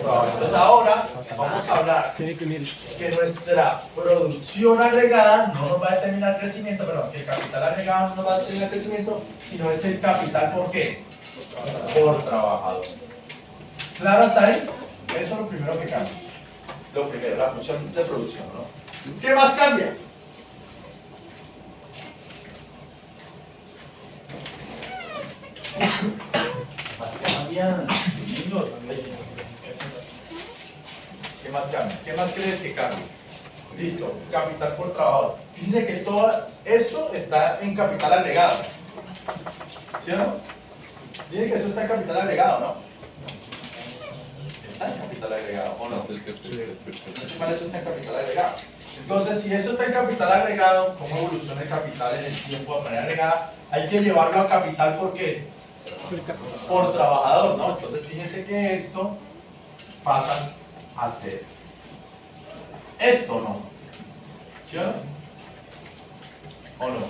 trabajador. Entonces ahora vamos a hablar que nuestra producción agregada no nos va a determinar crecimiento, perdón, que el capital agregado no nos va a determinar crecimiento, sino es el capital ¿por qué? Por trabajador. ¿Claro hasta ahí? Eso es lo primero que cambia. Lo primero, la función de producción, ¿no? ¿Qué más cambia? Más cambian. ¿Qué más cambia? ¿Qué más crees que cambia? Listo, capital por trabajador. Fíjense que todo esto está en capital agregado. ¿Sí o no? Miren que eso está en capital agregado, ¿no? Está en capital agregado, ¿o no? Eso está en capital agregado. Entonces, si eso está en capital agregado, ¿cómo evoluciona el capital en el tiempo de manera agregada? Hay que llevarlo a capital, ¿por qué? Por trabajador, ¿no? Entonces, fíjense que esto pasa a ser esto, ¿no? ¿Sí o no? ¿O no?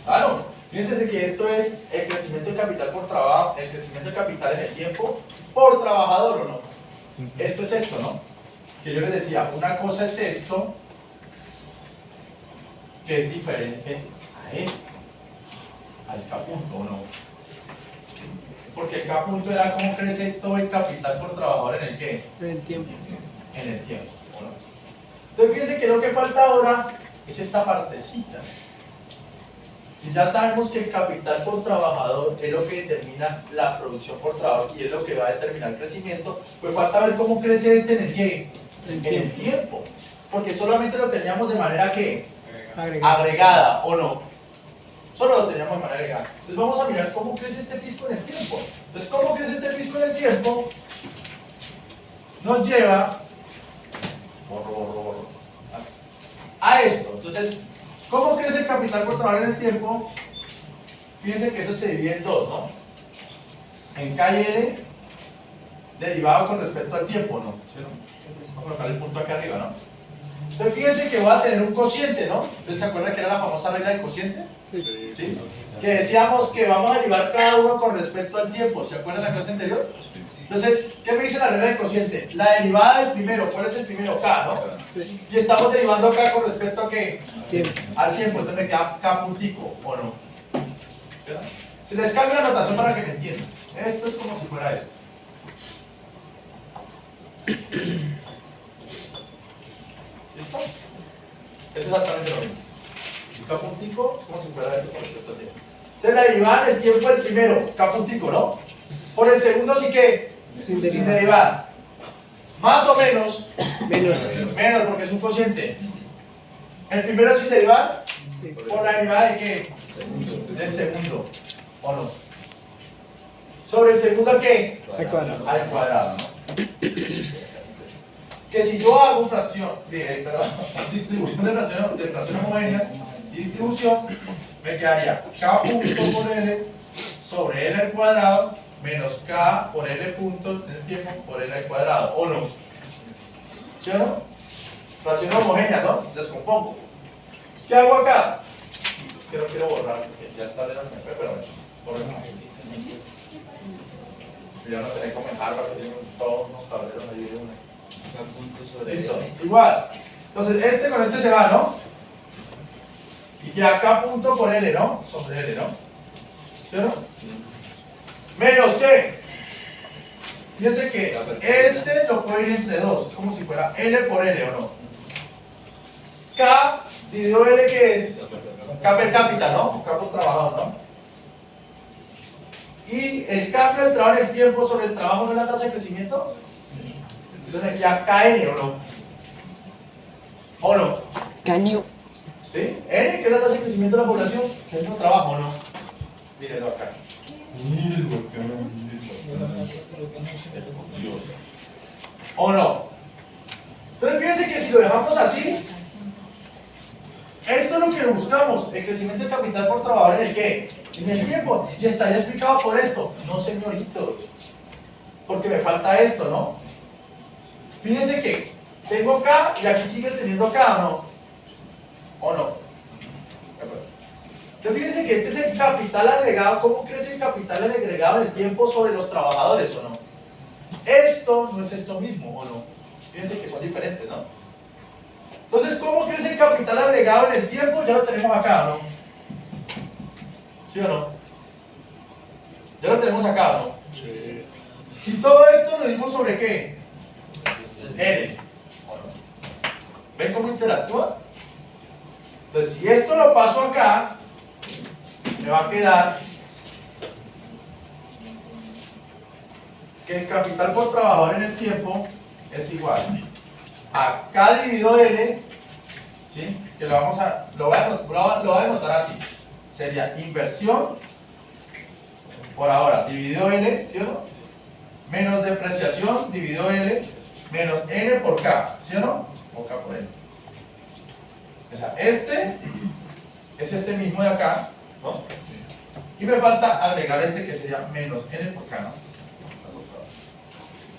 Claro. Fíjense que esto es el crecimiento del capital por trabajo, el crecimiento del capital en el tiempo por trabajador, ¿o no? Esto es esto, ¿no? Que yo les decía, una cosa es esto, que es diferente a esto, al K punto, ¿o no? Porque el K punto era cómo crece todo el capital por trabajador en el ¿qué? En el tiempo. En el tiempo, ¿o no? Entonces fíjense que lo que falta ahora es esta partecita. Y ya sabemos que el capital por trabajador es lo que determina la producción por trabajador y es lo que va a determinar el crecimiento. Pues falta ver cómo crece este en el ¿qué? En el tiempo. Porque solamente lo teníamos de manera ¿qué? Agregada, ¿o no? Solo lo teníamos de manera agregada. Entonces vamos a mirar cómo crece este pisco en el tiempo. Entonces, ¿cómo crece este pisco en el tiempo? Nos lleva a esto. Entonces, ¿cómo crece el capital por trabajar en el tiempo? Fíjense que eso se divide en dos, ¿no? En K y L derivado con respecto al tiempo, ¿no? ¿Sí, no? Vamos a colocar el punto acá arriba, ¿no? Entonces fíjense que voy a tener un cociente, ¿no? ¿Ustedes se acuerdan que era la famosa regla del cociente? Sí. ¿Sí? Que decíamos que vamos a derivar cada uno con respecto al tiempo. ¿Se acuerdan la clase anterior? Entonces, ¿qué me dice la regla del cociente? La derivada del primero, ¿cuál es el primero? K, ¿no? Sí. Y estamos derivando acá con respecto a ¿qué? Tiempo. Al tiempo, entonces me queda K puntico, ¿o no? ¿Verdad? Se les cambia la notación para que me entiendan. Esto es como si fuera esto. ¿Listo? Es exactamente lo mismo. El K puntico es como si fuera esto con respecto al tiempo. Entonces la derivada del tiempo del primero, K puntico, ¿no? Por el segundo sí que Sin sin derivada. Más o menos, Menos. menos porque es un cociente. El primero sin derivada, Sí. por la derivada de qué? Del segundo, ¿o no? Sobre el segundo, ¿qué? Al cuadrado. Al cuadrado, ¿no? Que si yo hago perdón, distribución de fracción homogénea, distribución, me quedaría K punto por L sobre L al cuadrado menos K por L puntos en el tiempo por L al cuadrado, ¿o no? ¿Sí o no? Fracción homogénea, ¿no? Descompongo. ¿Qué hago acá? Es que no quiero borrar porque ya está de la MP, pero bueno, ya no tenés que comentar para que tengan todos unos tableros ahí de una. Listo, igual. Entonces este con este se va, ¿no? Y que acá punto por L, ¿no? Sobre L, ¿no? ¿Sí o no? Menos ¿qué? Fíjense que este lo puedo ir entre dos. Es como si fuera L por L, ¿o no? K dividido L, ¿qué es? K per cápita, ¿no? K por trabajador, ¿no? Y el cambio del trabajo en el tiempo sobre el trabajo no es la tasa de crecimiento. Entonces aquí ya KN, ¿o no? ¿O no? Caño. ¿Sí? N, que es la tasa de crecimiento de la población, que es un trabajo, ¿o no? Mírenlo acá. Mírenlo acá. Dios. ¿O no? Entonces fíjense que si lo dejamos así, esto es lo que buscamos, el crecimiento del capital por trabajador en el ¿qué? En el tiempo. Y estaría explicado por esto. No, señoritos. Porque me falta esto, ¿no? Fíjense que tengo K y aquí sigue teniendo K, ¿o no? ¿O no? Entonces fíjense que este es el capital agregado. ¿Cómo crece el capital agregado en el tiempo sobre los trabajadores, o no? Esto no es esto mismo, ¿o no? Fíjense que son diferentes, ¿no? Entonces, ¿cómo crece el capital agregado en el tiempo? Ya lo tenemos acá, ¿no? ¿Sí o no? Ya lo tenemos acá, ¿no? Sí. Y todo esto lo dimos sobre qué? N. ¿O no? ¿Ven cómo interactúa? Entonces, si esto lo paso acá, me va a quedar que el capital por trabajador en el tiempo es igual a K dividido N, ¿sí? Que lo voy a anotar así. Sería inversión por ahora dividido N, ¿sí o no? Menos depreciación dividido L menos N por K, ¿sí o no? O K por N. O sea, este es este mismo de acá, ¿no? Y me falta agregar este que sería menos N por K, ¿no?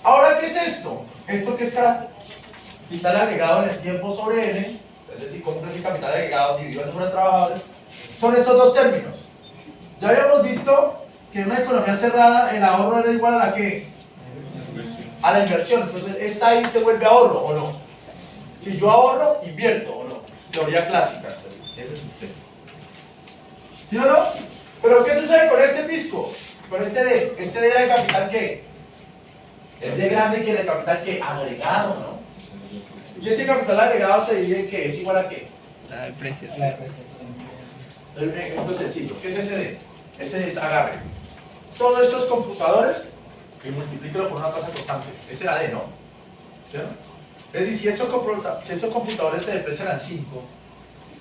Ahora, ¿qué es esto? Esto que es capital agregado en el tiempo sobre N, es decir, cómo crece el capital agregado dividido en el número de trabajadores, son estos dos términos. Ya habíamos visto que en una economía cerrada el ahorro era igual a la que a la inversión. Entonces, esta ahí se vuelve ahorro, ¿o no? Si yo ahorro, invierto, ¿o no? Teoría clásica. Entonces, ese es un tema. ¿Sí o no? Pero, ¿qué sucede con este pisco? Con este D. Este D era el capital ¿qué? El D grande que era el capital ¿qué? Agregado, ¿no? Y ese capital agregado se divide en ¿qué? ¿Es igual a qué? La depreciación. La depreciación. Un ejemplo sencillo. ¿Qué es ese D? Ese es agarre. Todos estos computadores y multiplícalo por una tasa constante. Ese era D, ¿no? ¿Sí? Es decir, si estos computadores se deprecian al 5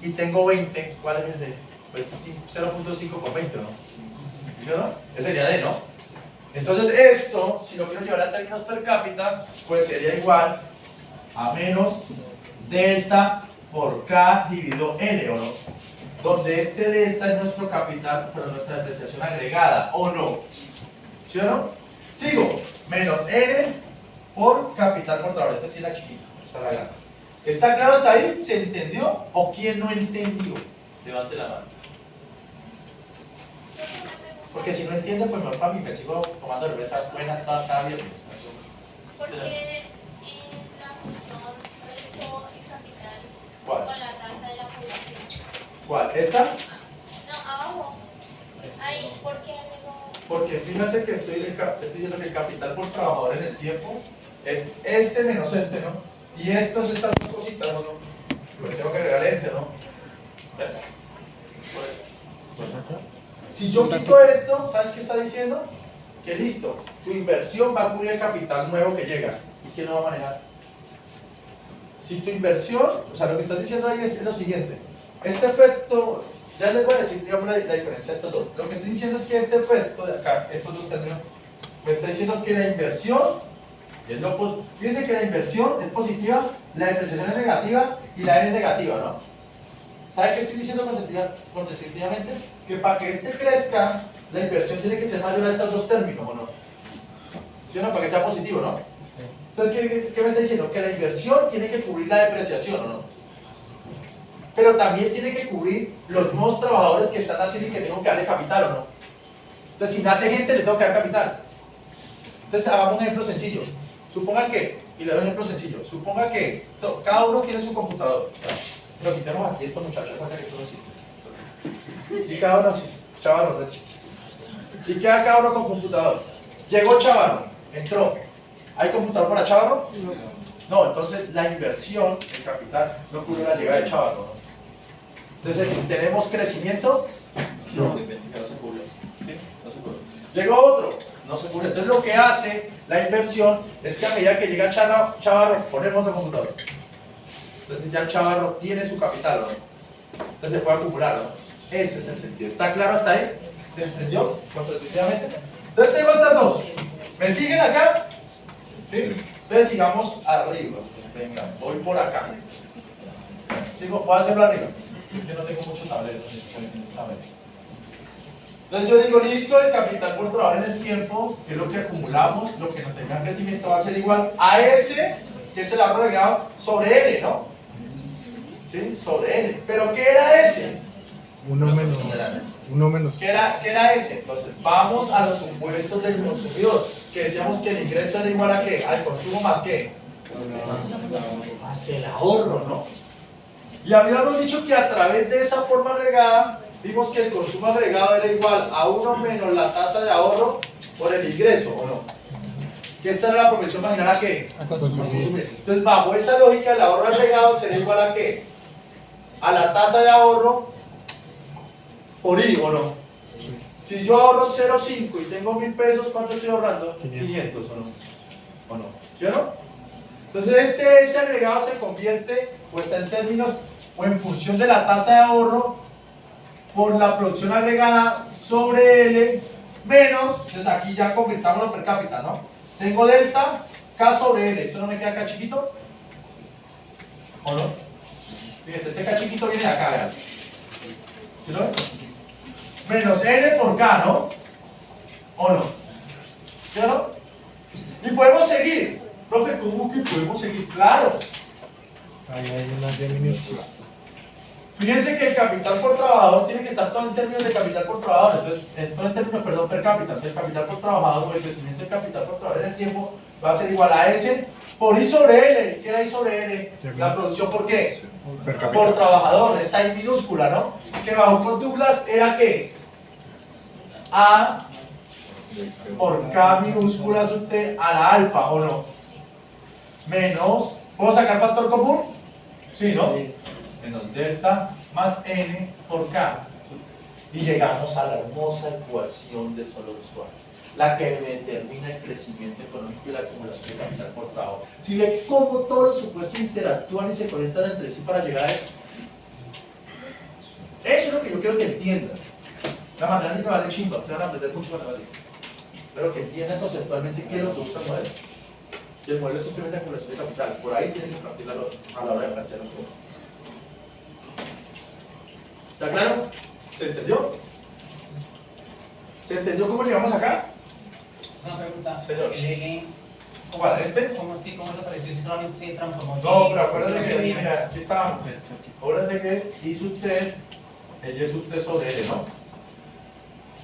y tengo 20, ¿cuál es el D? Pues 0.5 por 20, ¿no? ¿Sí o no? Ese sería D, ¿no? Entonces esto, si lo quiero llevar a términos per cápita, pues sería igual a menos delta por K dividido N, ¿o no? Donde este delta es nuestro capital, pero nuestra depreciación agregada, ¿o no? ¿Sí o no? Sigo, menos N por capital por trabajador. Esta sí es la chiquita, esta es la grande. ¿Está claro hasta ahí? ¿Se entendió? ¿O quién no entendió? Levante la mano. Porque si no entiende, pues mejor para mí me sigo tomando cerveza buena cada viernes. Porque en la función restó el capital ¿Cuál? con la tasa de la población. ¿Cuál? ¿Esta? No, abajo. Ahí, ¿por qué no? Porque fíjate que estoy diciendo que el capital por trabajador en el tiempo es este menos este, ¿no? Y estas dos cositas, ¿no? Pues tengo que agregar este, ¿no? ¿Ves? Por eso. Si yo quito esto, ¿sabes qué está diciendo? Que listo, tu inversión va a cubrir el capital nuevo que llega. ¿Y quién lo va a manejar? Si tu inversión, o sea, lo que estás diciendo ahí es lo siguiente. Este efecto, ya les voy a decir, digamos, la diferencia de estos dos. Lo que estoy diciendo es que este efecto de acá, estos dos términos, me está diciendo que la inversión, fíjense que la inversión es positiva, la depreciación es negativa y la N es negativa, ¿no? ¿Sabe qué estoy diciendo constitutivamente? Que para que este crezca, la inversión tiene que ser mayor a estos dos términos, ¿o no? ¿Sí o no? Para que sea positivo, ¿no? Entonces, ¿qué me está diciendo? Que la inversión tiene que cubrir la depreciación, ¿o no? Pero también tiene que cubrir los nuevos trabajadores que están haciendo y que tengo que darle capital, ¿o no? Entonces, si nace gente, le tengo que dar capital. Entonces, hagamos un ejemplo sencillo. Suponga que, y le doy un ejemplo sencillo, suponga que cada uno tiene su computador. Pero quitemos aquí estos muchachos, saca que esto no existe. Y cada uno así, Chavarro no existe. Y queda cada uno con computador. Llegó Chavarro, entró. ¿Hay computador para Chavarro? No, entonces la inversión, el capital, no cubre la llegada de Chavarro, ¿no? Entonces, ¿tenemos crecimiento? No se cubre. ¿Sí? No se cubre. Llegó otro, no se cubre. Entonces, lo que hace la inversión es que a medida que llega Chavarro, ponemos otro computador. Entonces, ya el Chavarro tiene su capital, ¿no? Entonces, se puede acumular, ¿no? Ese es el sentido. ¿Está claro hasta ahí? ¿Se entendió? Constitutivamente. Entonces, tenemos estas dos. ¿Me siguen acá? ¿Sí? Entonces, sigamos arriba. Venga, voy por acá. ¿Sigo? ¿Puedo hacerlo arriba? Es que no tengo mucho tablero. Entonces yo digo, listo, el capital por trabajar en el tiempo, que es lo que acumulamos, lo que no tenga crecimiento va a ser igual a S, que es el ahorro agregado, sobre L, ¿no? ¿Sí? Sobre L. ¿Pero qué era S? Uno menos. Considerable. Uno menos. ¿Qué era ese? Entonces, vamos a los supuestos del consumidor. que decíamos que el ingreso era igual a ¿qué? Al consumo más ¿qué? Más el ahorro, ¿no? Y habíamos dicho que a través de esa forma agregada, vimos que el consumo agregado era igual a 1 menos la tasa de ahorro por el ingreso, ¿o no? Que esta era la progresión marginal a ¿qué? A consumir. Entonces, bajo esa lógica, el ahorro agregado será igual a ¿qué? A la tasa de ahorro por I, ¿o no? Si yo ahorro 0,5 y tengo 1000 pesos, ¿cuánto estoy ahorrando? 500, ¿o no? ¿O no? ¿Sí o no? Entonces, ese agregado se convierte, o está en términos, o en función de la tasa de ahorro por la producción agregada sobre L menos, entonces aquí ya convirtámoslo per cápita, ¿no? Tengo delta K sobre L, ¿esto no me queda K chiquito? ¿O no? Fíjense, este K chiquito viene de acá, vean. ¿Sí lo ves? Menos N por K, ¿no? ¿O no? ¿Sí o no? Y podemos seguir. Profe, ¿cómo que podemos seguir? Claro. Ahí hay unas 10 minutos. Fíjense que el capital por trabajador tiene que estar todo en términos de capital por trabajador, entonces, todo en términos, perdón, per cápita. Entonces, el capital por trabajador o el crecimiento del capital por trabajador en el tiempo va a ser igual a S por I sobre L. ¿Qué era I sobre L? La producción, ¿por qué? Per cápita. Por trabajador, esa I minúscula, ¿no? Que bajo con Douglas era ¿qué? A por K minúscula sub T a la alfa, ¿o no? Menos, ¿puedo sacar factor común? Sí, ¿no? Menos delta más N por K. Y llegamos a la hermosa ecuación de solo usuario, la que determina el crecimiento económico y la acumulación de capital por trabajo. Si ve cómo todos los supuestos interactúan y se conectan entre sí para llegar a eso. Eso es lo que yo quiero que entiendan. La manera ni me vale chimba, ustedes van a aprender mucho matemáticas. Pero que entiendan conceptualmente qué es lo que busca el modelo. Y el modelo es simplemente acumulación de capital. Por ahí tienen que partir a la hora de plantear los cosas. ¿Está claro? ¿Se entendió? ¿Se entendió cómo llegamos acá? Una pregunta. Señor. El L, ¿Cuál? ¿Este? ¿cómo desapareció si solamente transformó? No, pero acuérdate que, mira, aquí está. Acuérdate que I sub T, ella es sub T sobre L, ¿no?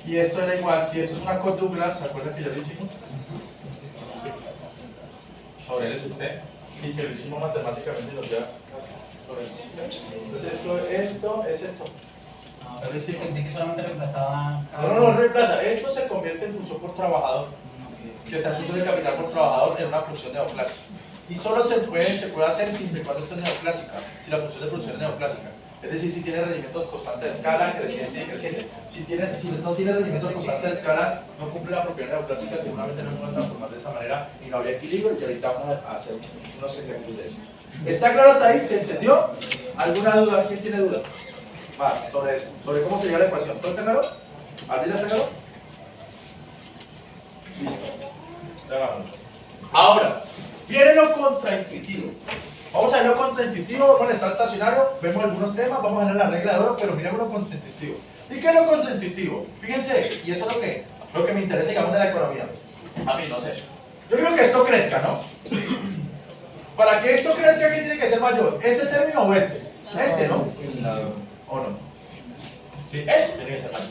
Y esto era igual, si esto es una Douglas, ¿se acuerdan que ya lo hicimos? Sobre L sub T, y que lo hicimos matemáticamente y los días sobre L sub T. Entonces esto es esto. Es decir, pensé que solamente reemplazaba. No, reemplaza. Esto se convierte en función por trabajador, que está en función de capital por trabajador en una función neoclásica. Y solo se puede hacer siempre y cuando esto es neoclásica, si la función de producción es neoclásica. Es decir, si tiene rendimientos constantes de escala, creciente y creciente. Si no tiene rendimientos constantes de escala, no cumple la propiedad neoclásica, seguramente no se puede transformar de esa manera y no habría equilibrio, y ahorita vamos a hacer unos ejemplos de eso. ¿Está claro hasta ahí? ¿Se entendió? ¿Alguna duda? ¿Quién tiene duda? Va, sobre eso, sobre cómo se llega a la ecuación. ¿Todo está claro? ¿Ardila está claro? Listo. Ya vamos. Ahora, viene lo contraintuitivo. Vamos a ver lo contraintuitivo, vamos a estar estacionario, vemos algunos temas, vamos a ver la regla de oro, pero miremos lo contraintuitivo. ¿Y qué es lo contraintuitivo? Fíjense, y eso es lo que me interesa, digamos, de la economía. A mí, no sé. Yo creo que esto crezca, ¿no? Para que esto crezca, ¿qué tiene que ser mayor? ¿Este término o este? Este, ¿no? ¿O no? Sí, este tiene que ser mayor.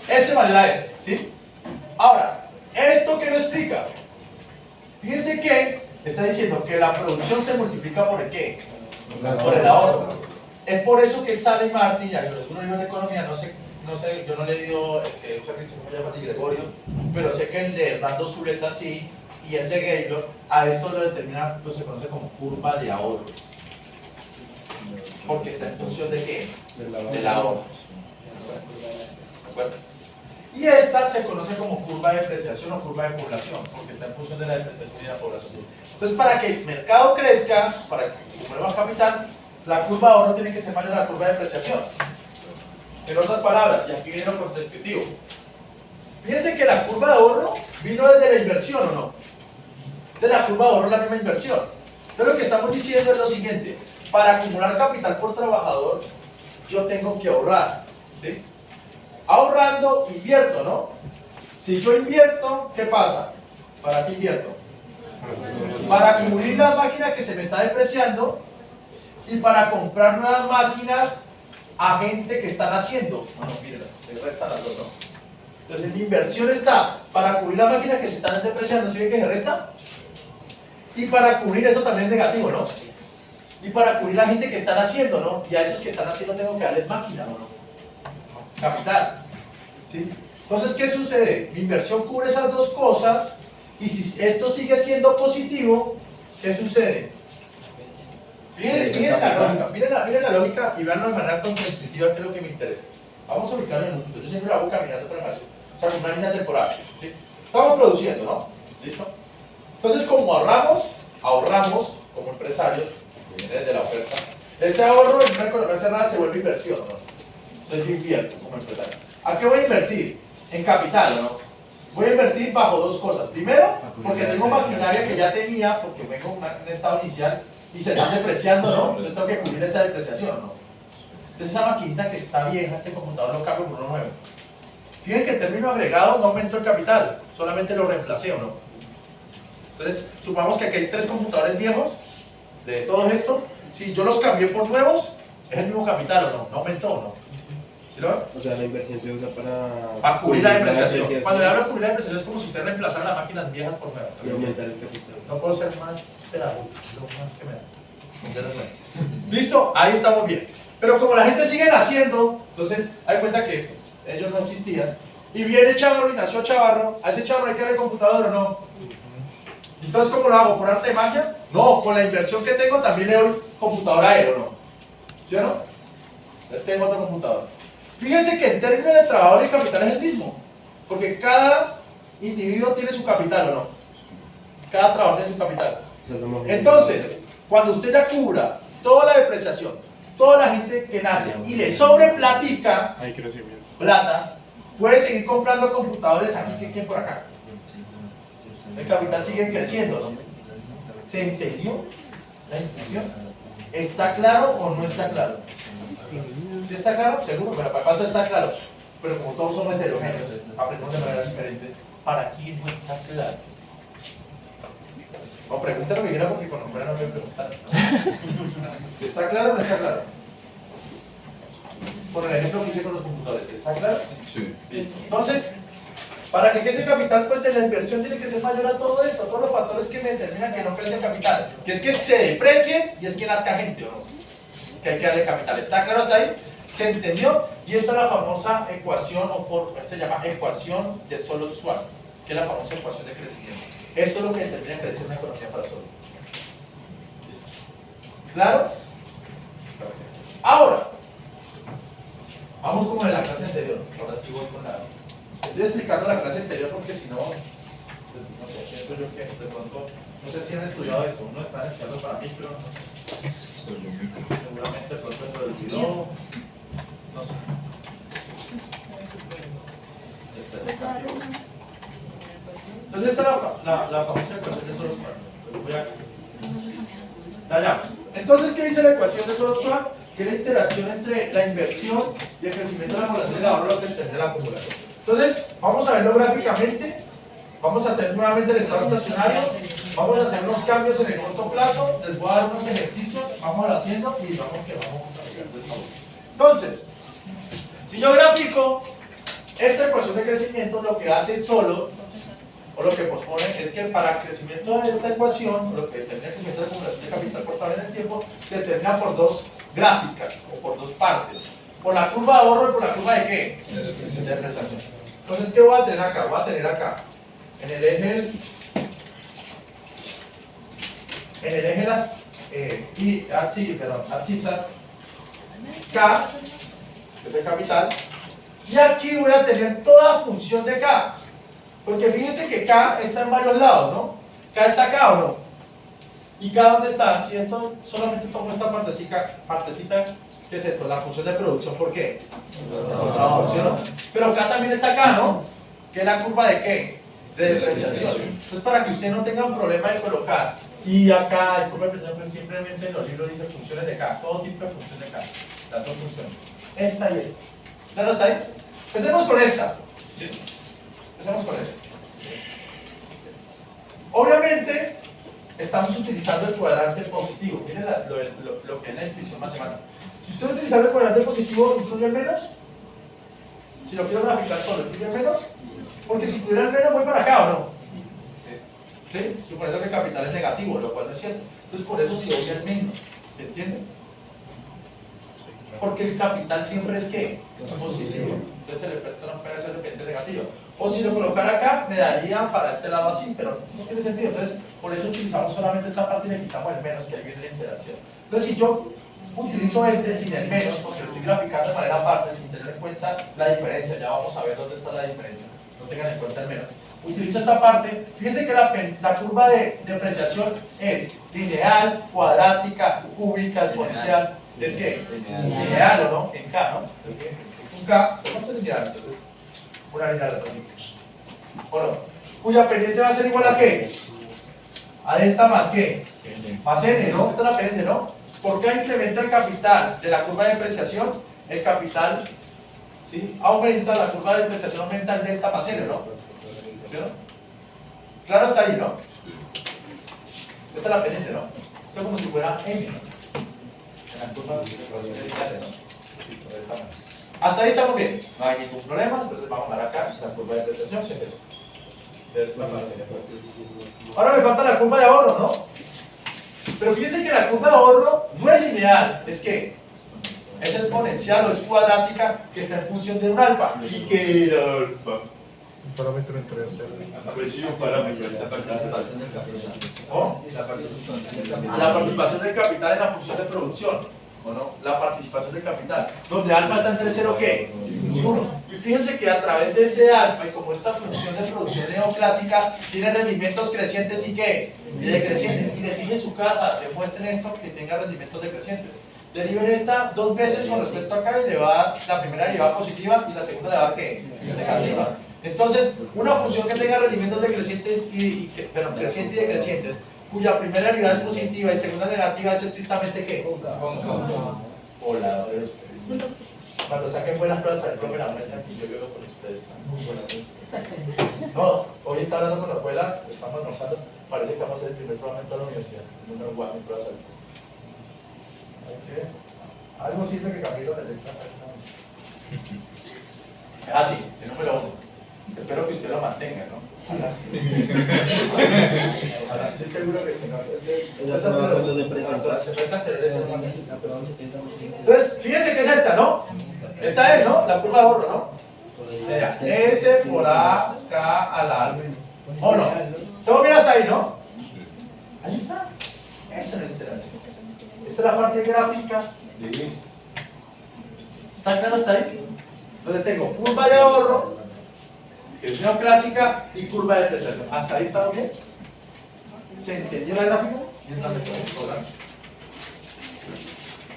Este mayor a este, ¿sí? Ahora, ¿esto qué lo explica? Fíjense que está diciendo que la producción se multiplica por el ¿qué? Por el ahorro. Es por eso que Sally Martin, ya que uno libro de economía, no sé, yo no he leído el que usa que se llama Di Gregorio, pero sé que el de Hernando Zuleta sí, y el de Gaylor, a esto lo determina, pues se conoce como curva de ahorro. Porque está en función de ¿qué? Del ahorro. ¿De acuerdo? Y esta se conoce como curva de depreciación o curva de población, porque está en función de la depreciación y la población. Entonces, para que el mercado crezca, para que acumule más capital, la curva de ahorro tiene que ser mayor a la curva de depreciación. En otras palabras, y aquí viene lo contraintuitivo. Fíjense que la curva de ahorro vino desde la inversión, ¿o no? De la curva de ahorro la misma inversión. Entonces, lo que estamos diciendo es lo siguiente: para acumular capital por trabajador, yo tengo que ahorrar, ¿sí? Ahorrando, invierto, ¿no? Si yo invierto, ¿qué pasa? ¿Para qué invierto? Para cubrir la máquina que se me está depreciando y para comprar nuevas máquinas a gente que están haciendo. Bueno, miren, se restan las dos, ¿no? Entonces mi inversión está para cubrir la máquina que se están depreciando, ¿sí ven que se resta? Y para cubrir eso también es negativo, ¿no? Y para cubrir la gente que están haciendo, ¿no? Y a esos que están haciendo tengo que darles máquina, ¿no? Capital, ¿sí? Entonces, ¿qué sucede? Mi inversión cubre esas dos cosas y si esto sigue siendo positivo, ¿qué sucede? Miren la lógica y veanlo de manera contraintuitiva, que es lo que me interesa. Vamos a ubicarlo en un punto. Yo siempre lo hago caminando por el margen. O sea, con una línea temporal. ¿Sí? Estamos produciendo, ¿no? ¿Listo? Entonces, como ahorramos como empresarios, viene de la oferta, ese ahorro en una economía cerrada se vuelve inversión, ¿no? Entonces yo invierto como empresario. ¿A qué voy a invertir? En capital, ¿no? Voy a invertir bajo dos cosas. Primero, porque tengo maquinaria que ya tenía, porque vengo en estado inicial y se están depreciando, ¿no? Entonces tengo que cubrir esa depreciación, ¿no? Entonces esa maquinita que está vieja, este computador lo cambio por uno nuevo. Fíjense que en término agregado no aumentó el capital, solamente lo reemplacé, ¿o no? Entonces, supongamos que aquí hay 3 computadores viejos de todo esto. Si yo los cambié por nuevos, es el mismo capital, ¿o no? No aumentó, ¿o no? ¿Sí lo ven? O sea, la inversión se usa Para cubrir la depreciación. Cuando le hablo de cubrir la depreciación es como si usted reemplazara las máquinas viejas por nuevas. y aumentar el capital. No puedo ser más pedagógico, lo más que me da. Listo, ahí estamos bien. Pero como la gente sigue naciendo, entonces hay cuenta que esto, ellos no existían. Y viene Chavarro y nació Chavarro, a ese Chavarro hay que darle computador o no. Entonces, ¿cómo lo hago? ¿Por arte de magia? No, con la inversión que tengo también le doy computador a él, ¿o no? ¿Sí o no? Entonces tengo otro computador. Fíjense que en términos de trabajador y capital es el mismo, porque cada individuo tiene su capital, ¿o no? Cada trabajador tiene su capital. Entonces, cuando usted ya cubra toda la depreciación, toda la gente que nace y le sobre platica, Hay crecimiento. plata, puede seguir comprando computadores aquí que por acá. El capital sigue creciendo, ¿no? ¿Se entendió la intuición? ¿Está claro o no está claro? ¿Sí está claro? Seguro, pero para Panza está claro. Pero como todos somos heterogéneos, aprendemos de maneras diferentes. ¿Para quién no está claro? O pregunta lo que quiera porque con nombre no me preguntan. ¿Está claro o no está claro? Por el ejemplo que hice con los computadores, ¿está claro? Sí. Listo. Entonces, para que ese capital, pues la inversión tiene que ser mayor a todo esto, a todos los factores que me determinan que no crezca el capital, que es que se deprecie y es que nazca gente, ¿o no? Que hay que darle capital. ¿Está claro hasta ahí? ¿Se entendió? Y esta es la famosa ecuación, se llama ecuación de Solow-Schwarz, que es la famosa ecuación de crecimiento. Esto es lo que determina crecer una economía para Solow. ¿Claro? Ahora, vamos como en la clase anterior. Ahora sí voy con la... Estoy explicando la clase anterior porque si no, pues, no sé, siento yo que de pronto, no sé si han estudiado esto, uno está estudiando para mí, pero no sé. Seguramente de pronto se lo olvidó, no sé. Entonces esta es la famosa ecuación de Solow-Schwarz. Voy a... La hallamos. Entonces, ¿qué dice la ecuación de Solow-Schwarz? Que es la interacción entre la inversión y el crecimiento de la población y la ahorro que de la acumulación. Entonces, vamos a verlo gráficamente. Vamos a hacer nuevamente el estado estacionario. Vamos a hacer unos cambios en el corto plazo. Les voy a dar unos ejercicios. Vamos haciendo y vamos que vamos a... Entonces, si yo grafico esta ecuación de crecimiento, lo que hace solo, o lo que propone, es que para el crecimiento de esta ecuación, lo que determina el crecimiento de la acumulación de capital portable en el tiempo, se determina por dos gráficas, o por dos partes. Por la curva de ahorro y por la curva de ¿qué? De depreciación. Entonces, ¿qué voy a tener acá? Voy a tener acá, en el eje las abscisas, K, que es el capital, y aquí voy a tener toda función de K. Porque fíjense que K está en varios lados, ¿no? K está acá, ¿o no? ¿Y K dónde está? Si esto solamente tomo esta partecita, ¿qué es esto? La función de producción, ¿por qué? ¿No? Pero K también está acá, ¿no? ¿Qué es la curva de qué? De depreciación. Entonces, para que usted no tenga un problema de colocar, y acá, el curva de depreciación, simplemente en los libros dice funciones de K, todo tipo de función de K, las dos funciones. Esta y esta. ¿Claro está ahí? Empecemos con esta. ¿Sí? Empecemos con esto. Obviamente, estamos utilizando el cuadrante positivo. Miren lo que es la intuición matemática. Si usted utiliza el cuadrante positivo, ¿incluye el menos? Si lo quiero graficar solo, ¿tiene menos? Porque si tuviera el menos, voy para acá, ¿o no? ¿Sí? Suponiendo que el capital es negativo, lo cual no es cierto. Entonces, por eso si voy al menos, ¿se entiende? Porque el capital siempre es ¿qué? Positivo. Entonces el efecto no puede ser de repente negativo. O si lo colocara acá, me daría para este lado así, pero no tiene sentido. Entonces, por eso utilizamos solamente esta parte y le quitamos el menos, que ahí viene la interacción. Entonces, si yo utilizo este sin el menos, porque lo estoy graficando de manera aparte, sin tener en cuenta la diferencia, ya vamos a ver dónde está la diferencia. No tengan en cuenta el menos. Utilizo esta parte, fíjense que la curva de depreciación es lineal, cuadrática, cúbica, exponencial. ¿Es que lineal o no? En K, ¿no? Un K, ¿cómo es lineal? Entonces, una línea recta. ¿O no? Cuya pendiente va a ser igual a ¿qué? A delta más ¿qué? Más N, ¿no? Esta es la pendiente, ¿no? ¿Por qué incrementa el capital de la curva de depreciación? El capital, ¿sí? Aumenta, la curva de depreciación aumenta el delta más N, ¿no? ¿Entiendes? Claro, está ahí, ¿no? Esta es la pendiente, ¿no? Esto es como si fuera N, ¿no? En la curva de depreciación lineal, ¿no? Listo, delta más. Hasta ahí estamos bien, no hay ningún problema, entonces vamos a dar acá la curva de depreciación, ¿qué es eso? Ahora me falta la curva de ahorro, ¿no? Pero fíjense que la curva de ahorro no es lineal, es que es exponencial o es cuadrática que está en función de un alfa. ¿Y qué era alfa? Un parámetro entre Pues sí, un parámetro. La participación del capital. ¿Cómo? La participación del capital en la función de producción. ¿O no? La participación del capital. Donde alfa está entre 0 ¿qué? Y 1. Y fíjense que a través de ese alfa, y como esta función de producción neoclásica tiene rendimientos crecientes y ¿qué? Y decrecientes. Y les dije en su casa, demuestren esto que tenga rendimientos decrecientes. Deriven esta dos veces con respecto a acá y le va a dar, la primera le va a positiva y la segunda le va a dar ¿qué? Negativa. Entonces, una función que tenga rendimientos decrecientes crecientes y decrecientes, cuya primera derivada es positiva y segunda negativa es estrictamente ¿qué? Hola, cuando saquen buenas pruebas, a ver cómo me la muestran y yo veo con ustedes. Muy buenas. No, hoy está hablando con la escuela, estamos almorzando, parece que vamos a hacer el primer programa en toda la universidad. Número 1 en pruebas. Algo sirve que Camilo le dé clase. Ah, sí, el número 1. Espero que usted lo mantenga, ¿no? Ahora, estoy seguro que si no. Entonces, fíjense que es esta, ¿no? Esta es, ¿no? La curva de ahorro, ¿no? S por A, K a la alfa. ¿O no? ¿Todo bien hasta ahí, no? Ahí está. Esa es la interacción. Esta es la parte gráfica de esto. ¿Está claro hasta ahí? Donde tengo curva de ahorro, que es neoclásica, y curva de depreciación. ¿Hasta ahí estamos bien? ¿Se entendió la gráfica? Mientras me pueden cobrar.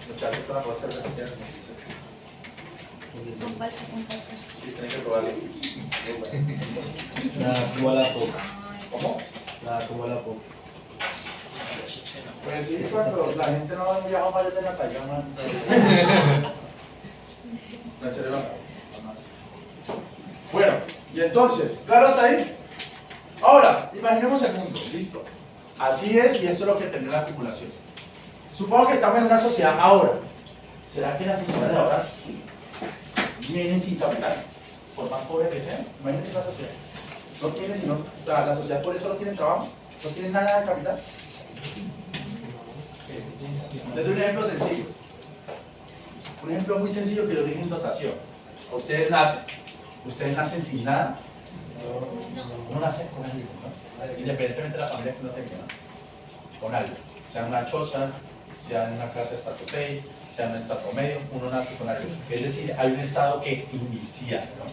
Muchachos, esto la puedo hacer si quieren. Sí, tienen que probarlo. Nada, como a la poca. ¿Cómo? Nada, como a la poca. Pues sí, cuando la gente no viaja más de la talla, man. No se levanta. Bueno, y entonces, ¿claro hasta ahí? Ahora, imaginemos el mundo, listo. Así es, y esto es lo que termina la acumulación. Supongo que estamos en una sociedad ahora. ¿Será que la sociedad de ahora vienen sin capital? Por más pobre que sea, imagínense una sociedad. No tiene sino, o sea, la sociedad por eso no tiene trabajo, no tiene nada de capital. Les doy un ejemplo sencillo. Un ejemplo muy sencillo que lo dije en dotación. Ustedes nacen sin nada. No nacen con algo, ¿no? Independientemente de la familia que uno tenga, ¿no? Con algo. Sea una choza, sea en una casa de estrato 6, sea en un estrato medio, uno nace con algo. Es decir, hay un estado que inicia, ¿no?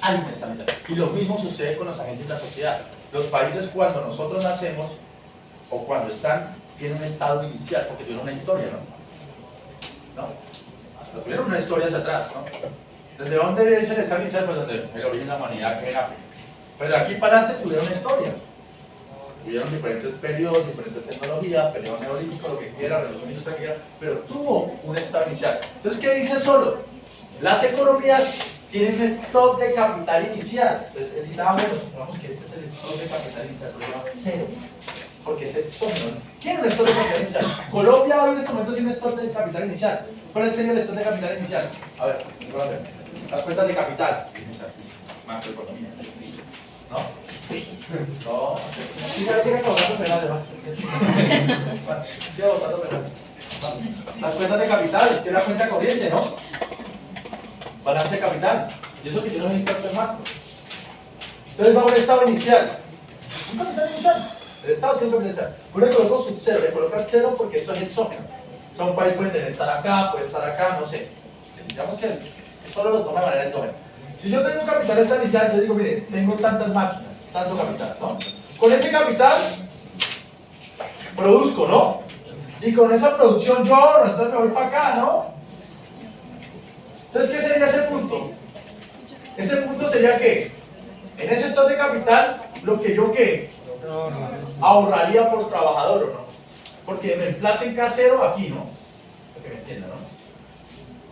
Hay un estado inicial. Y lo mismo sucede con los agentes de la sociedad. Los países cuando nosotros nacemos, o cuando están, tienen un estado inicial, porque tuvieron una historia, ¿no? ¿No? Tuvieron una historia hacia atrás, ¿no? ¿Desde dónde es el estado inicial? Pues desde el origen de la humanidad, que es África. Pero aquí para adelante tuvieron una historia. Tuvieron diferentes periodos, diferentes tecnologías, periodo neolítico, lo que quiera, revolución industrial, que quiera, pero tuvo un estado inicial. Entonces, ¿qué dice Solo? Las economías tienen un stock de capital inicial. Entonces, él dice, bueno, supongamos que este es el stock de capital inicial, pero lleva 0. Porque es el socio, ¿no? Tiene un stock de capital inicial. Colombia hoy en este momento tiene un stock de capital inicial. ¿Cuál sería el stock de capital inicial? A ver, las cuentas de capital. Macroeconomía. ¿No? No. Sigue votando penales, ¿no? Sigue votando penales. Las cuentas de capital, que es la cuenta corriente, ¿no? Balance de capital. Y eso que yo no soy experto en macro. Entonces va a un estado inicial. Un capital inicial. El estado tiene un capital inicial. Yo le coloco sub 0, le coloco el 0 porque esto es exógeno. O sea, un país puede estar acá, puede estar acá, no sé. Digamos que solo lo toma de manera endógena. Si yo tengo un capital estado inicial, yo digo, mire, tengo tantas máquinas, tanto capital, ¿no? Con ese capital produzco, ¿no? Y con esa producción yo ahorro, entonces me voy para acá, ¿no? Entonces, ¿qué sería ese punto? Ese punto sería que en ese stock de capital, lo que yo ¿qué? Ahorraría por trabajador, ¿o no? Porque reemplace en K0 aquí, ¿no? Para que me entiendan, ¿no?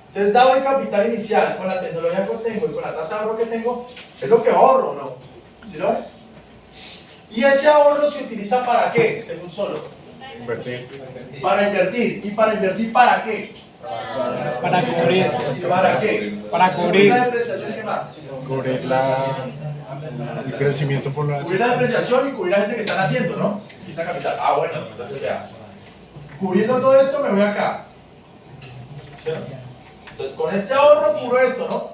Entonces, dado el capital inicial, con la tecnología que tengo y con la tasa de ahorro que tengo, es lo que ahorro, ¿no? ¿Sí lo ven? Y ese ahorro se utiliza ¿para qué? Según Solo. Invertir. Para invertir. ¿Y para invertir para qué? Para cubrir. ¿Para qué? Para cubrir. La depreciación, ¿qué más? Cubrir el crecimiento por la... Cubrir la depreciación y cubrir la gente que están haciendo, ¿no? Quita capital. Ah, bueno, entonces ya. Cubriendo todo esto me voy acá. ¿Sí? Entonces con este ahorro cubro esto, ¿no?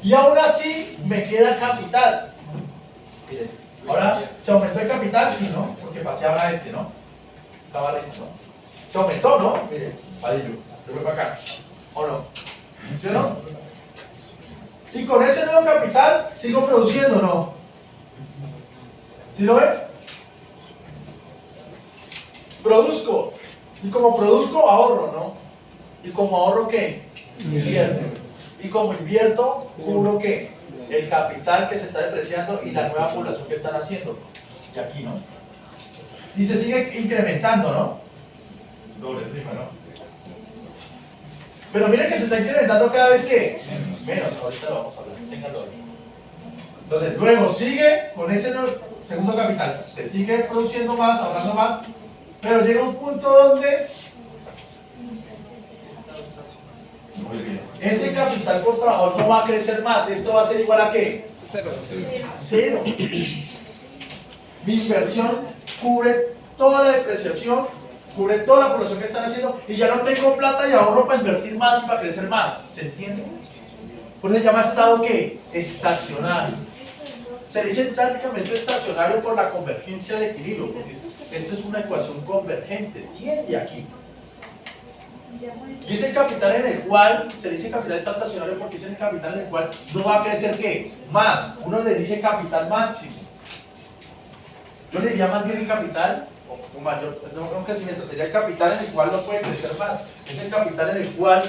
Y aún así me queda capital. Miren, ahora se aumentó el capital, sí, ¿no? Porque pasé ahora a este, ¿no? Estaba rico, ¿no? Se aumentó, ¿no? Miren, Padillo, yo voy para acá. ¿O no? ¿Sí o no? Y con ese nuevo capital sigo produciendo, ¿no? ¿Sí lo ven? Produzco. Y como produzco, ahorro, ¿no? Y como ahorro, ¿qué? Invierto. Y como invierto, cubro, ¿qué? El capital que se está depreciando y la nueva población que están haciendo. Y aquí, ¿no? Y se sigue incrementando, ¿no? Doble encima, ¿no? Pero miren que se está incrementando cada vez que menos, ahorita lo vamos a ver, ténganlo ahí. Entonces, luego sigue con ese segundo capital, se sigue produciendo más, ahorrando más, pero llega un punto donde ese capital por trabajo no va a crecer más, esto va a ser igual a ¿qué? Cero. Mi inversión cubre toda la depreciación, cubre toda la población que están haciendo y ya no tengo plata y ahorro para invertir más y para crecer más. ¿Se entiende? Por eso se llama estado ¿qué? Estacionario. Se dice tácticamente estacionario por la convergencia del equilibrio, porque esto es una ecuación convergente, tiende aquí. Y es el capital en el cual, se dice capital está estacionario porque es el capital en el cual no va a crecer ¿qué? Más. Uno le dice capital máximo. Yo le diría más bien el capital o mayor, no un crecimiento, sería el capital en el cual no puede crecer más. Es el capital en el cual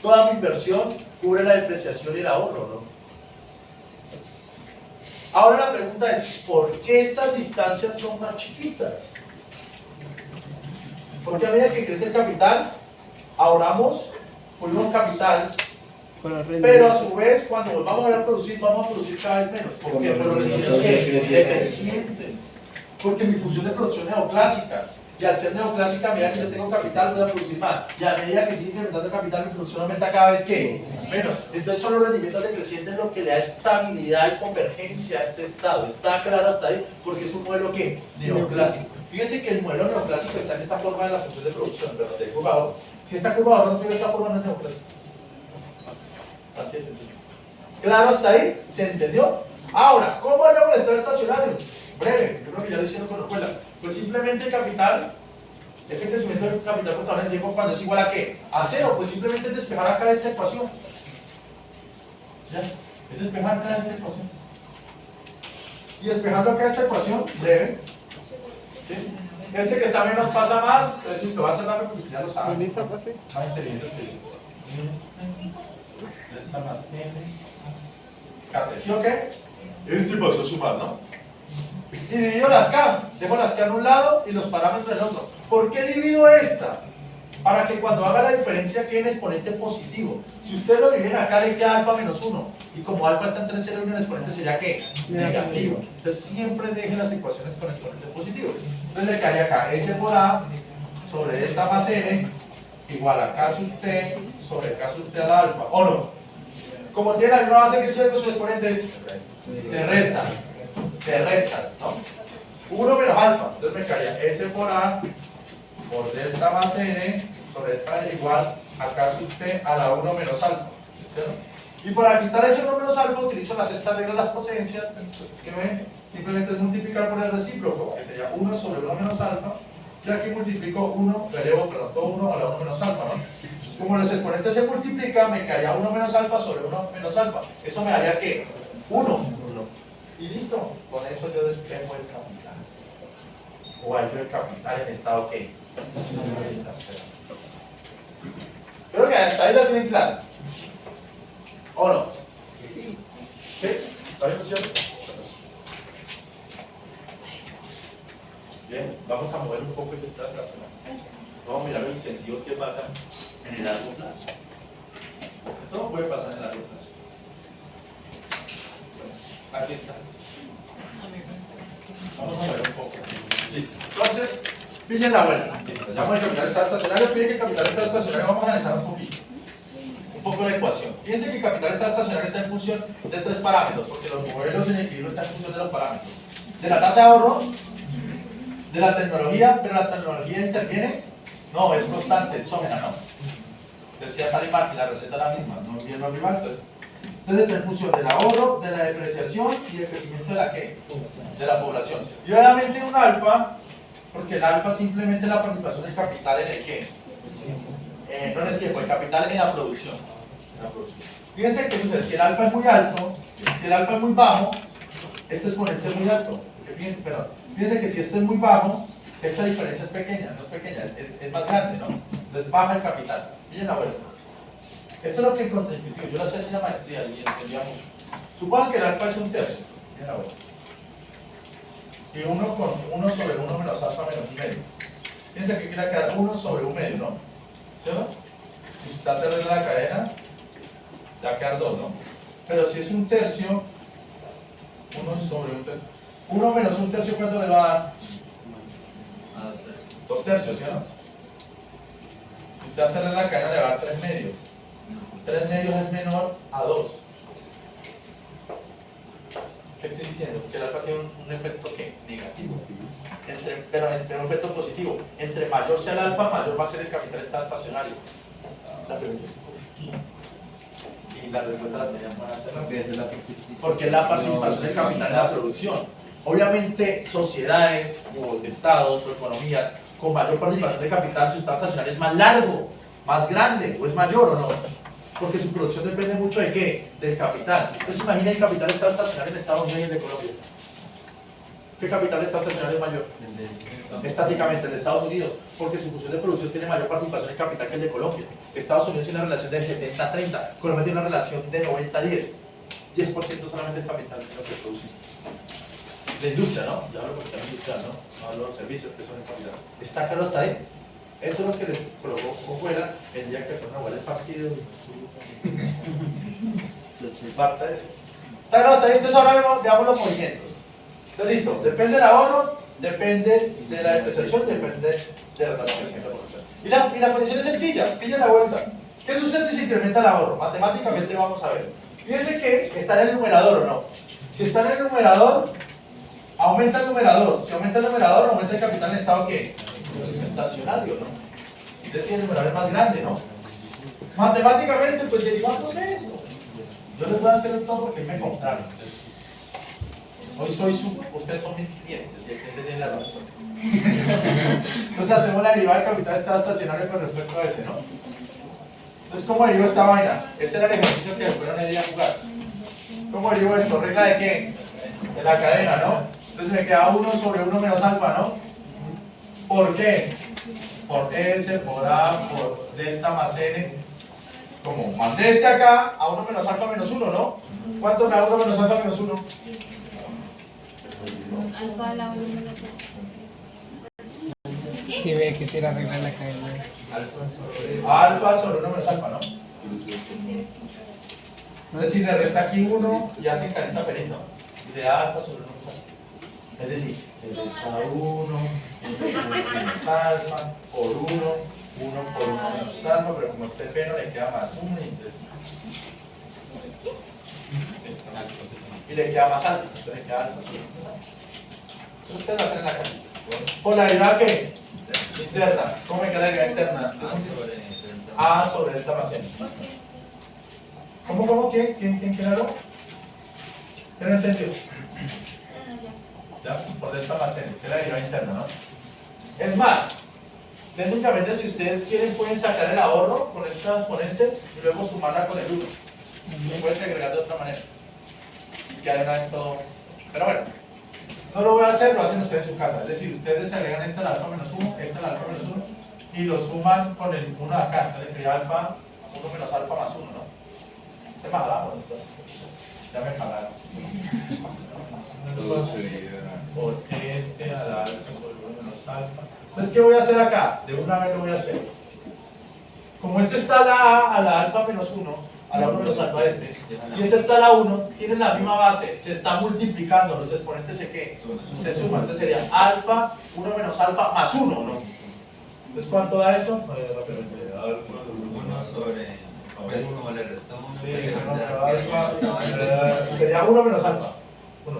toda mi inversión cubre la depreciación y el ahorro, ¿no? Ahora la pregunta es, ¿por qué estas distancias son más chiquitas? Porque a medida que crece el capital, ahorramos por un capital, pero a su vez cuando volvamos a producir, vamos a producir cada vez menos. ¿Por qué? Pero los rendimientos decrecientes. Porque mi función de producción es neoclásica. Y al ser neoclásica, a medida que yo tengo capital, voy a producir más. Y a medida que sigue incrementando el capital, mi producción aumenta cada vez que menos. Entonces son los rendimientos decrecientes lo que le da estabilidad y convergencia a este estado. Está claro hasta ahí, porque es un modelo que neoclásico. Fíjense que el modelo neoclásico está en esta forma de la función de producción, pero de curvador. Si esta curvador no tiene esta forma, no es neoclásico. Así es sencillo. ¿Claro hasta ahí? ¿Se entendió? Ahora, ¿cómo hallamos el estado estacionario? Breve, yo creo que ya lo hicieron con la escuela. Pues simplemente el capital, ese crecimiento del capital por trabajo en el tiempo, cuando es igual a ¿qué? A cero, pues simplemente es despejar acá esta ecuación. ¿Ya? Es despejar acá esta ecuación. Y despejando acá esta ecuación, breve. ¿Sí? Este que está menos pasa más, entonces lo va a hacer rápido porque ya lo saben. Más inteligentes que yo. Está más ¿sí o qué? Este pasó a sumar, ¿no? Y divido las K, dejo las K en un lado y los parámetros en otro. ¿Por qué divido esta? Para que cuando haga la diferencia quede en exponente positivo. Si ustedes lo dividen acá, le queda alfa menos 1. Y como alfa está entre 0 y 1, el exponente sería ¿qué? Negativo. Entonces siempre dejen las ecuaciones con exponente positivo. Entonces le quedaría acá S por A sobre delta más N igual a K sub T sobre K sub T al alfa. ¿O no? como tiene la misma base que estudia con sus exponentes, se restan, ¿no? 1 menos alfa, entonces me quedaría S por A por delta más N sobre delta N igual a K sub T a la 1 menos alfa, ¿cierto? Y para quitar ese 1 menos alfa utilizo la sexta regla de las potencias, que simplemente es multiplicar por el recíproco, que sería 1 sobre 1 menos alfa, y aquí multiplico 1, elevo, perdón, todo 1 a la 1 menos alfa, ¿no? Entonces, como los exponentes se multiplican, me quedaría 1 menos alfa sobre 1 menos alfa. Eso me daría ¿qué? 1. Y listo, con eso yo despejo el capital. O hallo el capital en estado ¿qué? Creo que hasta ahí la tienen clara. ¿O no? Sí. ¿Sí? ¿Está bien, cierto? Bien, vamos a mover un poco ese estado estacional. Vamos a mirar los incentivos que pasan en el largo plazo. Porque todo puede pasar en el largo plazo. Aquí está. Vamos a ver un poco. Listo. Entonces, pillen la vuelta. Listo. Ya el capital estado estacionario. Fíjense que el capital estado estacionario vamos a analizar un poquito. Un poco la ecuación. Fíjense que el capital estado estacionario está en función de 3 parámetros, porque los modelos en equilibrio están en función de los parámetros. De la tasa de ahorro, de la tecnología, pero la tecnología interviene, no, es constante, exógena, ¿no? Decía Sally Martin, la receta es la misma, no bien no rival, entonces está en función del ahorro, de la depreciación y del crecimiento de la ¿qué? De la población. Y obviamente un alfa, porque el alfa simplemente es la participación del capital en el ¿qué? No en el tiempo, el capital en la producción. Fíjense que sucede, si el alfa es muy alto, si el alfa es muy bajo, este exponente es muy alto. Fíjense que si esto es muy bajo, esta diferencia es pequeña, no es pequeña, es más grande, ¿no? Entonces baja el capital. Miren la vuelta. Esto es lo que encontré intuitivo. Yo lo hacía en la maestría y entendía mucho. Supongan que el alfa es un tercio. Miren la vuelta. Y 1 con 1 sobre 1 menos alfa menos un medio. Fíjense que quiere quedar 1 sobre un medio, ¿no? ¿Cierto? Si está cerrando la cadena, ya va a quedar 2, ¿no? Pero si es un tercio, 1 sobre un tercio. 1 menos un tercio, ¿cuánto le va a dar? 2 tercios, ¿sí o no? Si usted hace la cadena, le va a dar 3 medios. 3 medios es menor a 2. ¿Qué estoy diciendo? Que el alfa tiene un efecto ¿qué? Negativo. Pero un efecto positivo. Entre mayor sea el alfa, mayor va a ser el capital estado estacionario. La pregunta es ¿por qué? Y la respuesta la tenían para hacer porque es la participación del capital en la producción. Obviamente, sociedades o estados o economías con mayor participación de capital, su estado estacionario es más largo, más grande, o es mayor o no. Porque su producción depende mucho de ¿qué? Del capital. Entonces, imagina el capital estado estacionario en Estados Unidos y el de Colombia. ¿Qué capital estado estacionario es mayor? Estáticamente, el de Estados Unidos, porque su función de producción tiene mayor participación en capital que el de Colombia. Estados Unidos tiene una relación de 70-30, Colombia tiene una relación de 90-10. 10% solamente el capital es lo que produce. De industria, ¿no? Ya hablo de capital industrial, ¿no? No hablo de servicios que son el capital. ¿Está claro hasta ahí? Eso es lo que les provocó fuera el día que fueron a jugar el partido. Parte de eso. ¿Está claro hasta ahí? Entonces ahora veamos los movimientos. Entonces, listo. Depende del ahorro, depende de la depreciación, depende de la transferencia de la población. Y la condición es sencilla, pilla la vuelta. ¿Qué sucede si se incrementa el ahorro? Matemáticamente vamos a ver. Fíjense que está en el numerador o no. Si está en el numerador, aumenta el numerador. Si aumenta el numerador, aumenta el capital en estado ¿qué? Estacionario, ¿no? Es decir, el numerador es más grande, ¿no? Matemáticamente, pues derivamos de esto. Yo les voy a hacer un todo porque me compraron. Hoy ustedes son mis clientes y el cliente tiene la razón. Entonces hacemos la derivada del capital estado estacionario con respecto a ese, ¿no? Entonces, ¿cómo derivo esta vaina? Ese era el ejercicio que después no día jugar. ¿Cómo derivo esto? ¿Regla de qué? De la cadena, ¿no? Entonces me queda 1 sobre 1 menos alfa, ¿no? ¿Por qué? Por S, por A, por delta más N. Como mandé este acá a 1 menos alfa menos 1, ¿no? ¿Cuánto me da 1 menos alfa menos 1? Alfa a la 1 menos alfa. Si ve que quiere arreglar la cadena. Alfa sobre 1 menos alfa, ¿no? Es decir, le resta aquí 1 y hace carita feliz, ¿no? Y le da alfa sobre 1 menos alfa. Es decir, le resta 1 menos alfa por 1 por 1 menos alfa, pero como este P no le queda más 1 y 3. Y le queda más alto, entonces le queda alto. Entonces ustedes lo hacen en la casa. Polaridad ¿qué? Interna. ¿Cómo me queda la idea interna? A sobre delta más n. ¿Cómo? ¿Quién algo? ¿Quién no entendió? ¿Ya? Por delta más n, que es la derivada interna, ¿no? Es más, técnicamente si ustedes quieren pueden sacar el ahorro con este componente y luego sumarla con el 1. Se puede segregar de otra manera. Y queda una vez todo. Pero bueno, no lo voy a hacer, lo hacen ustedes en su casa. Es decir, ustedes agregan este al alfa menos 1, este al alfa menos 1 y lo suman con el 1 de acá. Entonces sería alfa 1 menos alfa más 1, ¿no? Se me jalamos entonces. Ya me jalaron. Por S al alfa sobre 1 menos alfa. Entonces, ¿qué voy a hacer acá? De una vez lo voy a hacer. Como este está a la A, a la alfa menos 1, a la 1 menos alfa este, y este está a la 1, tienen la misma base, se está multiplicando, los exponentes se suman, entonces sería alfa, 1 menos alfa más 1, ¿no? Entonces, ¿cuánto da eso? Rápidamente, alfa, 1 sobre, pues como le restamos 1, sí, sería 1 menos alfa. 1.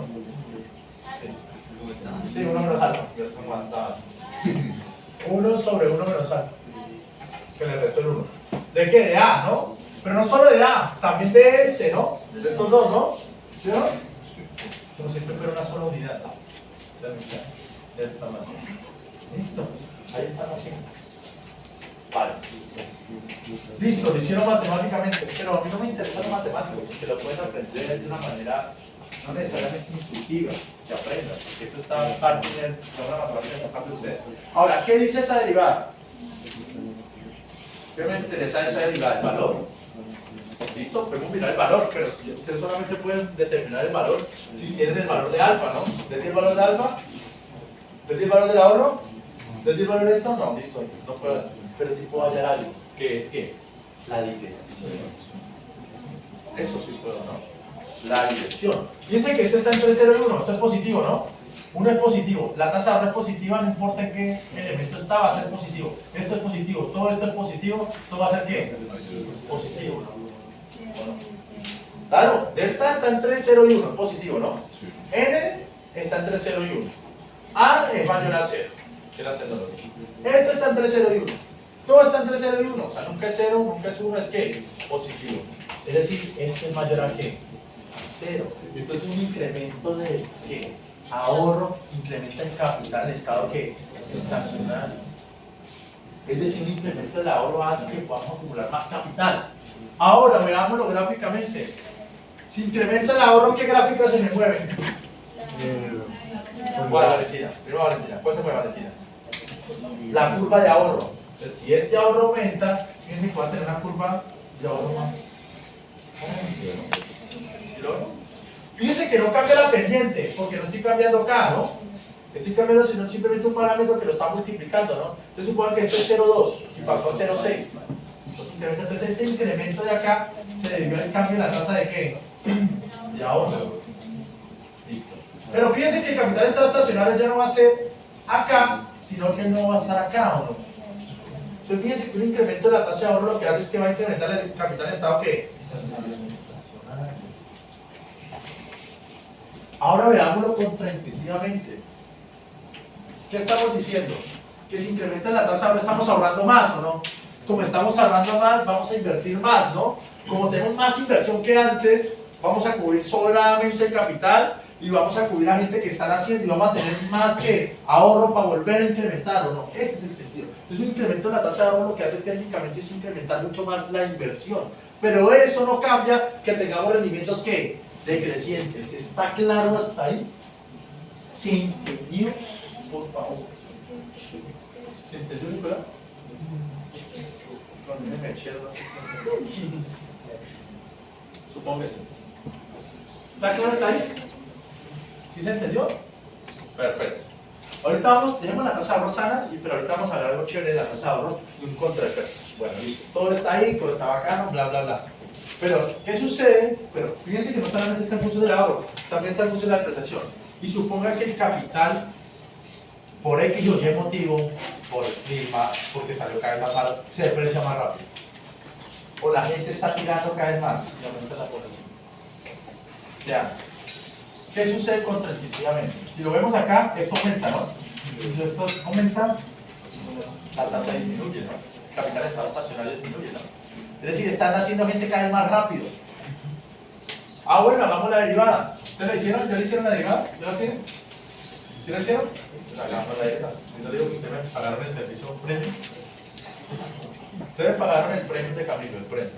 Sí, 1 menos alfa. 1 sobre 1 menos alfa. Que le restó el 1. ¿De qué? De A, ¿no? Pero no solo de A, también de este, ¿no? De estos dos, ¿no? ¿Sí o no? Como si esto fuera una sola unidad. La mitad. Delta más. ¿Listo? Ahí está la 5. Vale. Listo, lo hicieron matemáticamente, pero a mí no me interesa lo matemático, porque lo pueden aprender de una manera no necesariamente intuitiva, que aprendan, porque esto está parte de una matemática que está parte de ustedes. Ahora, ¿qué dice esa derivada? ¿Qué me interesa esa derivada? ¿El valor? Listo, podemos mirar el valor, pero ustedes solamente pueden determinar el valor si tienen el valor de alfa, ¿no? ¿Les di el valor de alfa? ¿Les di el valor del ahorro? ¿Les di el valor de esto? No, listo, no puedo hacer. Pero sí puedo hallar algo, que es que la dirección. Eso sí puedo, ¿no? La dirección. Fíjense que este está entre 0 y 1, esto es positivo, ¿no? 1 es positivo, la tasa de ahorro es positiva, no importa en qué elemento está, va a ser positivo. Esto es positivo, todo esto es positivo, ¿esto va a ser qué? Positivo, ¿no? Bueno. Claro, delta está entre 0 y 1, es positivo, ¿no? N está entre 0 y 1. A es mayor a 0, que es la tecnología. Este está entre 0 y 1. Todo está entre 0 y 1, o sea, nunca es 0, nunca es 1, es que positivo. Es decir, esto es mayor a qué? A 0. Entonces un incremento de ¿qué? Ahorro incrementa el capital en estado que estacionario. Es decir, un incremento del ahorro hace que podamos acumular más capital. Ahora veámoslo gráficamente. Si incrementa el ahorro, ¿qué gráficas se me mueven? Valentina. Primero Valentina. ¿Cuál se mueve Valentina? La curva de ahorro. Entonces, si este ahorro aumenta, fíjense que va a tener una curva de ahorro más. ¿Y luego? Fíjense que no cambia la pendiente, porque no estoy cambiando acá, ¿no? Estoy cambiando sino simplemente un parámetro que lo está multiplicando, ¿no? Entonces supongan que esto es 0,2 y pasó a 0,6. Entonces este incremento de acá se debió al cambio en la tasa de ¿qué? De ahorro. Listo. Pero fíjense que el capital estado estacionario ya no va a ser acá, sino que no va a estar acá, ¿o no? Entonces fíjense que un incremento de la tasa de ahorro lo que hace es que va a incrementar el capital estado ¿qué? Estacionario. Ahora veámoslo contraintuitivamente. ¿Qué estamos diciendo? Que si incrementa la tasa ahora estamos ahorrando más, ¿o no? Como estamos ahorrando más, vamos a invertir más, ¿no? Como tenemos más inversión que antes, vamos a cubrir sobradamente el capital y vamos a cubrir a gente que están haciendo y vamos a tener más que ahorro para volver a incrementar, ¿o no? Ese es el sentido. Entonces un incremento de la tasa de ahorro lo que hace técnicamente es incrementar mucho más la inversión. Pero eso no cambia que tengamos rendimientos que decrecientes. ¿Está claro hasta ahí? ¿Se entendió? Por favor. ¿Se entendió, Nicolás? Supongo que sí. ¿Está claro hasta ahí? ¿Sí se entendió? Perfecto. Ahorita vamos, tenemos la tasa de ahorro sana, pero ahorita vamos a hablar algo chévere de la tasa de ahorro y un contraefecto. Bueno, listo. Todo está ahí, todo está bacano, bla, bla, bla. Pero, ¿qué sucede? Pero fíjense que no solamente está en función del ahorro, también está en función de la depreciación. Y suponga que el capital, por X o Y motivo, por el clima, porque salió cada vez más malo, se deprecia más rápido. o la gente está tirando cada vez más y aumenta la población. Ya. ¿Qué sucede contraintuitivamente? Si lo vemos acá, esto aumenta, ¿no? Y si esto aumenta, la tasa disminuye, ¿no? El capital de estado estacionario disminuye, ¿no? Es decir, están haciendo gente cada vez más rápido. Ah, bueno, hagamos la derivada. ¿Ustedes la hicieron? ¿Ya le hicieron la derivada? ¿Ya la tienen? ¿Sí la hicieron? Pues hagamos la derivada. Yo digo que ustedes me pagaron el servicio premium. Ustedes pagaron el premio de Camilo, el premio.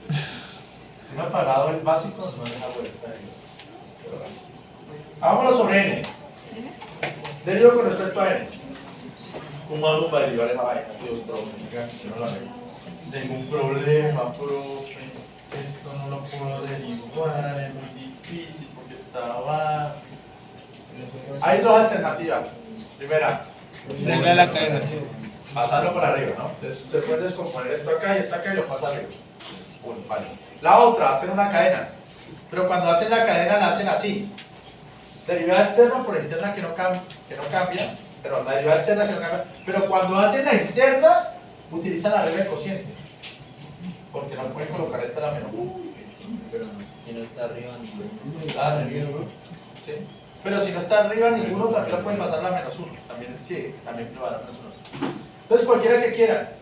Si no han pagado el básico, no les hago esta derivada. Hagámoslo sobre n. Derivo con respecto a n. ¿Cómo hago para derivar esa vaina? Dios, profe, yo no la veo. Tengo un problema, profe. Esto no lo puedo derivar, es muy difícil porque está abajo. Hay dos alternativas. Primera, Regla de la cadena. pasarlo por arriba, ¿no? Entonces usted puede descomponer esto acá y lo pasa arriba. Bueno, vale. La otra, hacer una cadena. Pero cuando hacen la cadena la hacen así. Derivada externa por interna que no cambia. Pero la derivada externa que no cambia. Pero cuando hacen la interna, utilizan la regla del cociente. Porque no pueden colocar esta la menos 1. Pero si no está arriba, ninguno. Ah, ¿sí? Pero si no está arriba ninguno, también lo pueden pasar la menos 1. También sí, también lo van a menos 1. Entonces cualquiera que quiera.